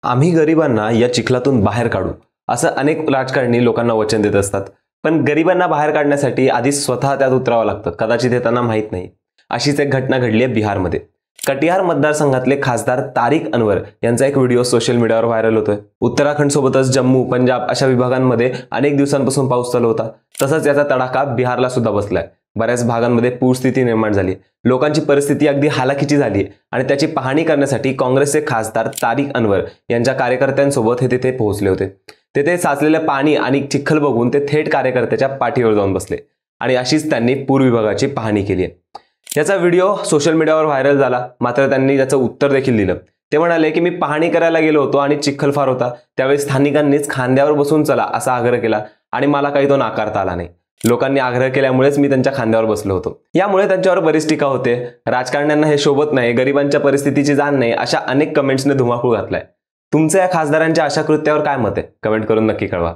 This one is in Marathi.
आम्ही गरिबांना या चिखलातून बाहेर काढू असं अनेक राजकारणी लोकांना वचन देत असतात. पण गरिबांना बाहेर काढण्यासाठी आधी स्वतः त्यात उतरावं लागतं. कदाचित हे त्यांना माहीत नाही. अशीच एक घटना घडली आहे बिहारमध्ये. कटिहार मतदारसंघातले खासदार तारिक अनवर यांचा एक व्हिडिओ सोशल मीडियावर व्हायरल होतोय. उत्तराखंड सोबतच जम्मू, पंजाब अशा विभागांमध्ये अनेक दिवसांपासून पाऊस चालू होता. तसंच याचा तडाखा बिहारला सुद्धा बसलाय. बऱ्याच भागांमध्ये पूरस्थिती निर्माण झाली. लोकांची परिस्थिती अगदी हालाखीची झाली आणि त्याची पाहणी करण्यासाठी काँग्रेसचे खासदार तारिक अनवर यांच्या कार्यकर्त्यांसोबत हे तिथे पोहोचले होते. तेथे साचलेले पाणी आणि चिखल बघून ते थेट कार्यकर्त्याच्या पाठीवर जाऊन बसले आणि अशीच त्यांनी पूर विभागाची पाहणी केली आहे. याचा व्हिडिओ सोशल मीडियावर व्हायरल झाला. मात्र त्यांनी त्याचं उत्तर देखील दिलं. ते म्हणाले की मी पाहणी करायला गेलो होतो आणि चिखल फार होता. त्यावेळी स्थानिकांनीच खांद्यावर बसून चला असा आग्रह केला आणि मला काही तो नाकारता आला नाही. लोकांनी आग्रह केल्यामुळेच मी त्यांच्या खांद्यावर बसलो होतो. यामुळे त्यांच्यावर बरीच टीका होते. राजकारण्यांना हे शोभत नाही, गरिबांच्या परिस्थितीची जाण नाही, अशा अनेक कमेंट्सने धुमाकूळ घातलाय. तुमचं या खासदारांच्या अशा कृत्यावर काय मत आहे? कमेंट करून नक्की कळवा.